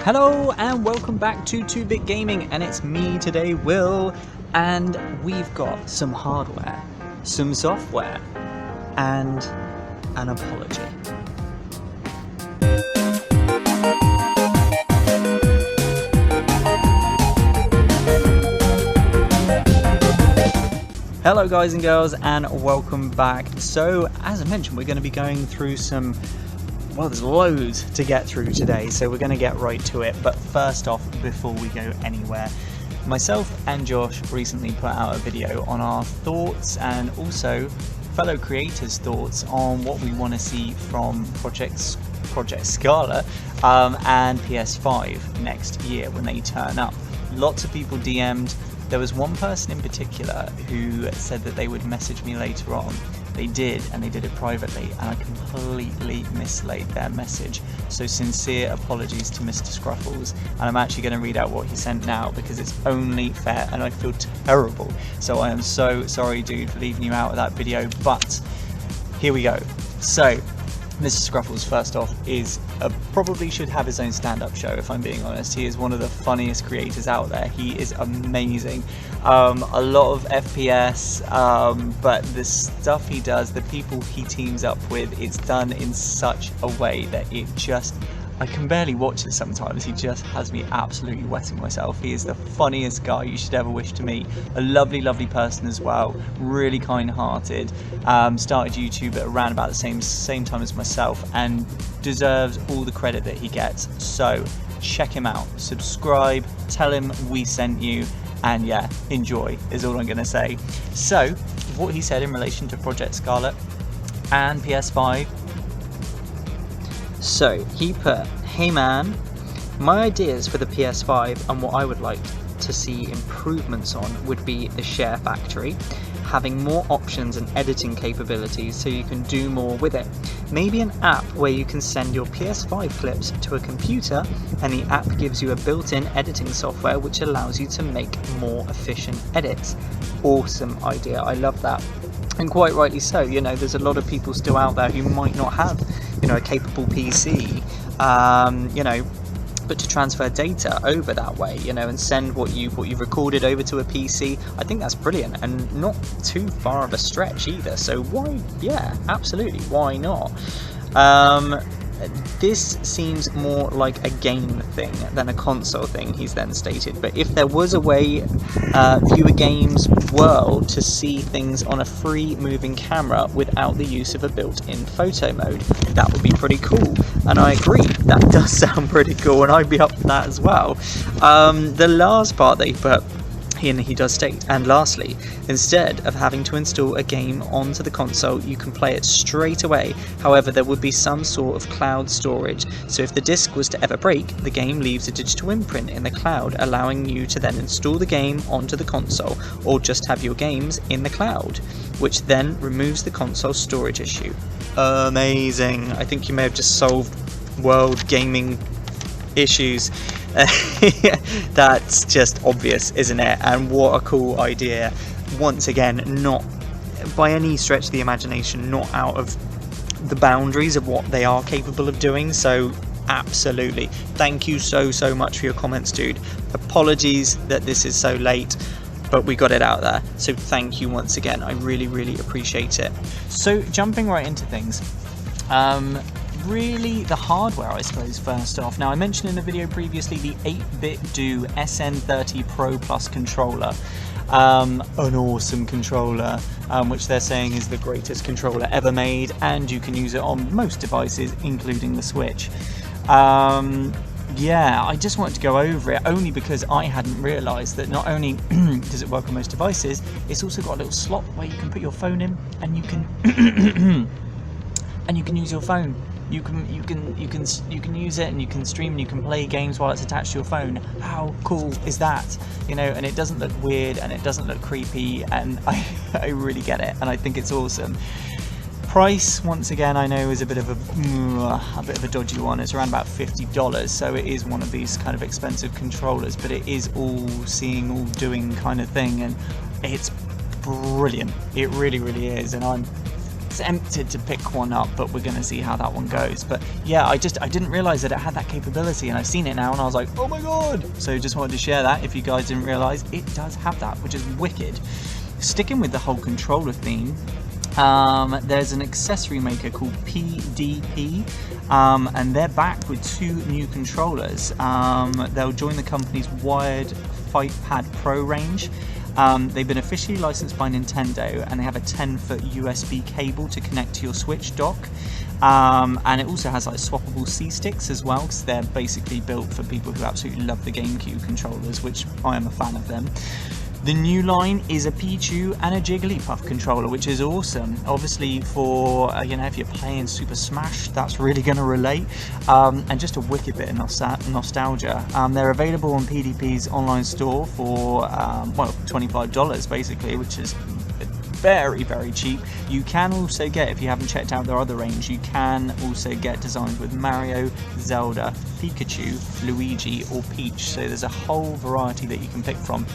Hello and welcome back to 8BitDo Gaming, and it's me today, Will, and we've got some hardware, some software, and an apology. Hello guys and girls, and welcome back. So as I mentioned, we're going to be going through some, well, there's loads to get through today, so we're going to get right to it. But first off, before we go anywhere, myself and Josh recently put out a video on our thoughts and also fellow creators' thoughts on what we want to see from Project Scarlet and PS5 next year when they turn up. Lots of people DM'd. There was one person in particular who said that they would message me later on. They did, and they did it privately, and I completely mislaid their message. So sincere apologies to Mr. Scruffles, and I'm actually going to read out what he sent now because it's only fair, and I feel terrible. So I am so sorry, dude, for leaving you out of that video, but here we go. So Mr. Scruffles, first off, is probably should have his own stand-up show, if I'm being honest. He is one of the funniest creators out there. He is amazing. A lot of FPS, but the stuff he does, the people he teams up with, it's done in such a way that it just, I can barely watch it sometimes. He just has me absolutely wetting myself. He is the funniest guy you should ever wish to meet. A lovely person as well, really kind-hearted. Started YouTube at around about the same time as myself, and deserves all the credit that he gets. So check him out, subscribe, tell him we sent you, and yeah, enjoy is all I'm going to say. So what he said in relation to Project Scarlet and PS5. So he put, "Hey man, my ideas for the PS5 and what I would like to see improvements on would be the share factory, having more options and editing capabilities so you can do more with it. Maybe an app where you can send your PS5 clips to a computer and the app gives you a built-in editing software which allows you to make more efficient edits." Awesome idea, I love that. And quite rightly so. You know, there's a lot of people still out there who might not have, you know, a capable PC, you know, but to transfer data over that way, you know, and send what you've recorded over to a PC, I think that's brilliant and not too far of a stretch either. So why, yeah, absolutely, why not? This seems more like a game thing than a console thing, he's then stated, but if there was a way view a game's world to see things on a free moving camera without the use of a built-in photo mode, that would be pretty cool. And I agree, that does sound pretty cool, and I'd be up for that as well. The last part that he put, he does state, and lastly, instead of having to install a game onto the console, you can play it straight away. However, there would be some sort of cloud storage, so if the disc was to ever break, the game leaves a digital imprint in the cloud, allowing you to then install the game onto the console, or just have your games in the cloud, which then removes the console storage issue. Amazing. I think you may have just solved world gaming issues. That's just obvious, isn't it? And what a cool idea. Once again, not by any stretch of the imagination, not out of the boundaries of what they are capable of doing. So absolutely, thank you so much for your comments, dude. Apologies that this is so late, but we got it out there, so thank you once again. I really appreciate it. So jumping right into things, really the hardware, I suppose, first off. Now, I mentioned in the video previously the 8BitDo Sn30 Pro Plus controller, an awesome controller, which they're saying is the greatest controller ever made, and you can use it on most devices, including the Switch. Yeah, I just wanted to go over it only because I hadn't realised that not only does it work on most devices, it's also got a little slot where you can put your phone in, and you can and you can use your phone. You can use it, and you can stream, and you can play games while it's attached to your phone. How cool is that? You know, and it doesn't look weird, and it doesn't look creepy, and I really get it, and I think it's awesome. Price, once again, I know is a bit of a dodgy one. It's around about $50, so it is one of these kind of expensive controllers, but it is all seeing, all doing kind of thing, and it's brilliant. It really is, and I'm tempted to pick one up, but we're going to see how that one goes. But yeah, I didn't realize that it had that capability, and I've seen it now and I was like, oh my god. So just wanted to share that if you guys didn't realize it does have that, which is wicked. Sticking with the whole controller theme, there's an accessory maker called PDP, and they're back with 2 new controllers. They'll join the company's wired FightPad Pro range. They've been officially licensed by Nintendo, and they have a 10-foot USB cable to connect to your Switch dock. And it also has like swappable C-sticks as well, because they're basically built for people who absolutely love the GameCube controllers, which I am a fan of them. The new line is a Pichu and a Jigglypuff controller, which is awesome. Obviously for, you know, if you're playing Super Smash, that's really going to relate. And just a wicked bit of nostalgia. They're available on PDP's online store for, well, $25 basically, which is very, very cheap. You can also get, if you haven't checked out their other range, you can also get designs with Mario, Zelda, Pikachu, Luigi or Peach. So there's a whole variety that you can pick from.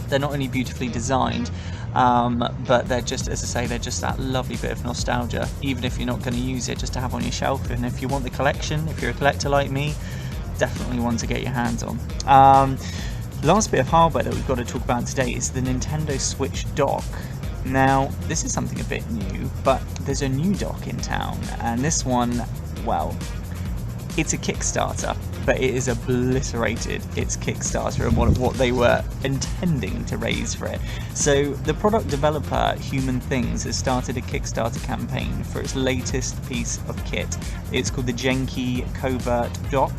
They're not only beautifully designed, but they're just, as I say, they're just that lovely bit of nostalgia, even if you're not going to use it, just to have on your shelf. And if you want the collection, if you're a collector like me, definitely one to get your hands on. Last bit of hardware that we've got to talk about today is the Nintendo Switch dock. Now, this is something a bit new, but there's a new dock in town, and this one, well, it's a Kickstarter, but it is obliterated its Kickstarter and what they were intending to raise for it. So the product developer Human Things has started a Kickstarter campaign for its latest piece of kit. It's called the Genki Covert Dock.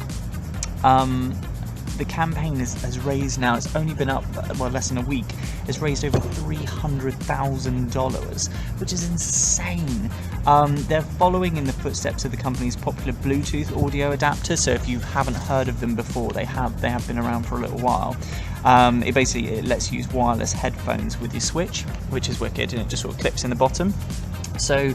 The campaign has raised now, it's only been up, well, less than a week, it's raised over $300,000, which is insane. They're following in the footsteps of the company's popular Bluetooth audio adapter, so if you haven't heard of them before, they have been around for a little while. It lets you use wireless headphones with your Switch, which is wicked, and it just sort of clips in the bottom. So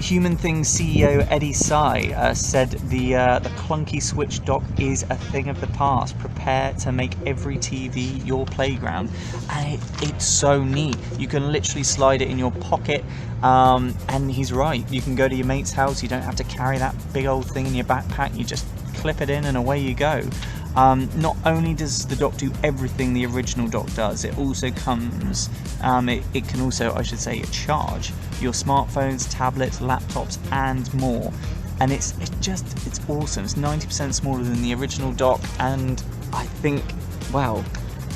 Human Things CEO Eddie Tsai said the clunky Switch dock is a thing of the past. Prepare to make every TV your playground. And it's so neat. You can literally slide it in your pocket, and he's right. You can go to your mate's house, you don't have to carry that big old thing in your backpack, you just clip it in and away you go. Not only does the dock do everything the original dock does, it also comes, it can also, I should say, charge your smartphones, tablets, laptops and more. And it's awesome. It's 90% smaller than the original dock, and I think, well,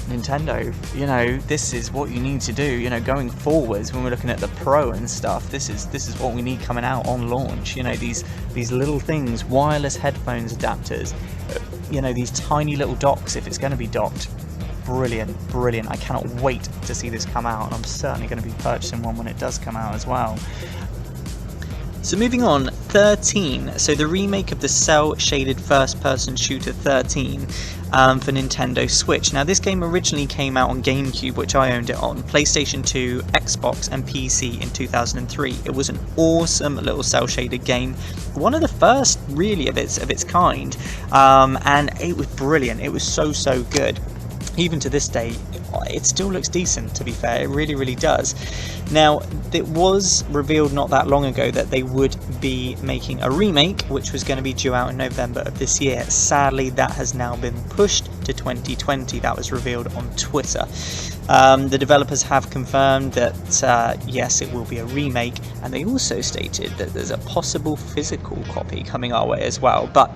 Nintendo, you know, this is what you need to do, you know, going forwards when we're looking at the Pro and stuff. This is what we need coming out on launch, you know, these little things, wireless headphones adapters, you know, these tiny little docks if it's going to be docked. Brilliant. I cannot wait to see this come out, and I'm certainly going to be purchasing one when it does come out as well. So moving on, 13. So the remake of the cel-shaded first-person shooter 13 for Nintendo Switch. Now this game originally came out on GameCube, which I owned it on, PlayStation 2, Xbox and PC in 2003. It was an awesome little cel-shaded game, one of the first really of its kind, and it was brilliant. It was so good. Even to this day, it still looks decent, to be fair. It really does. Now, it was revealed not that long ago that they would be making a remake, which was going to be due out in November of this year. Sadly, that has now been pushed to 2020. That was revealed on Twitter. The developers have confirmed that, yes, it will be a remake, and they also stated that there's a possible physical copy coming our way as well. But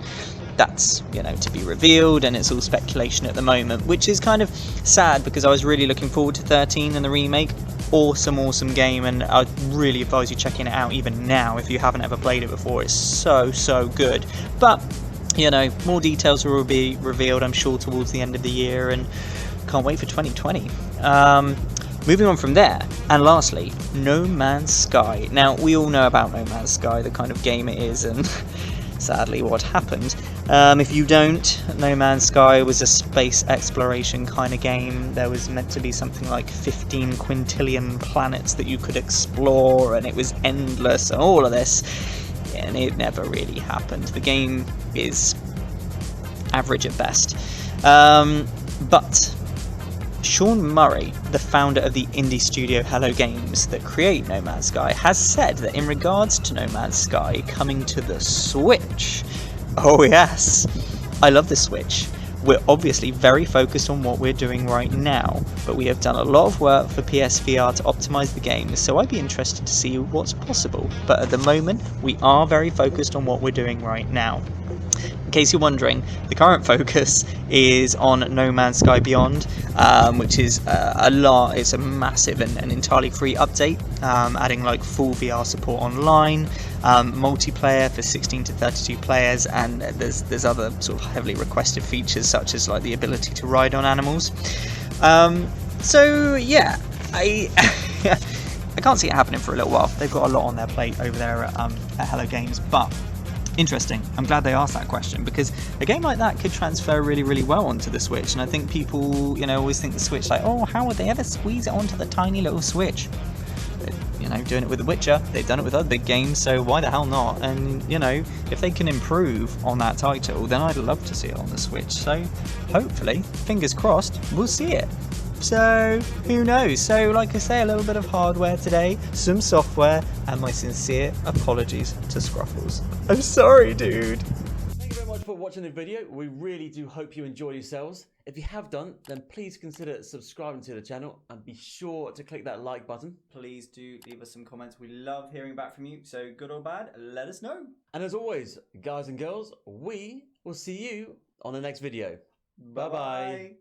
that's, you know, to be revealed, and it's all speculation at the moment, which is kind of sad because I was really looking forward to 13 and the remake. Awesome game, and I'd really advise you checking it out even now if you haven't ever played it before. It's so good. But, you know, more details will be revealed, I'm sure, towards the end of the year, and can't wait for 2020. Moving on from there, and lastly, No Man's Sky. Now, we all know about No Man's Sky, the kind of game it is, and sadly what happened. If you don't, No Man's Sky was a space exploration kind of game. There was meant to be something like 15 quintillion planets that you could explore, and it was endless and all of this, and it never really happened. The game is average at best. But Sean Murray, the founder of the indie studio Hello Games that create No Man's Sky, has said that in regards to No Man's Sky coming to the Switch, oh yes, I love the Switch. We're obviously very focused on what we're doing right now, but we have done a lot of work for PSVR to optimize the game, so I'd be interested to see what's possible. But at the moment, we are very focused on what we're doing right now. In case you're wondering, the current focus is on No Man's Sky Beyond, which is it's a massive and entirely free update, adding like full VR support online, multiplayer for 16 to 32 players, and there's other sort of heavily requested features such as like the ability to ride on animals. So yeah, I I can't see it happening for a little while. They've got a lot on their plate over there at Hello Games, but interesting. I'm glad they asked that question, because a game like that could transfer really, really well onto the Switch. And I think people, always think the Switch, like, oh, how would they ever squeeze it onto the tiny little Switch? Doing it with The Witcher, they've done it with other big games, so why the hell not? And, if they can improve on that title, then I'd love to see it on the Switch. So, hopefully, fingers crossed, we'll see it. So, who knows? So, like I say, a little bit of hardware today, some software, and my sincere apologies to Scruffles. I'm sorry, dude. Thank you very much for watching the video. We really do hope you enjoyed yourselves. If you have done, then please consider subscribing to the channel and be sure to click that like button. Please do leave us some comments. We love hearing back from you. So, good or bad, let us know. And as always, guys and girls, we will see you on the next video. Bye-bye.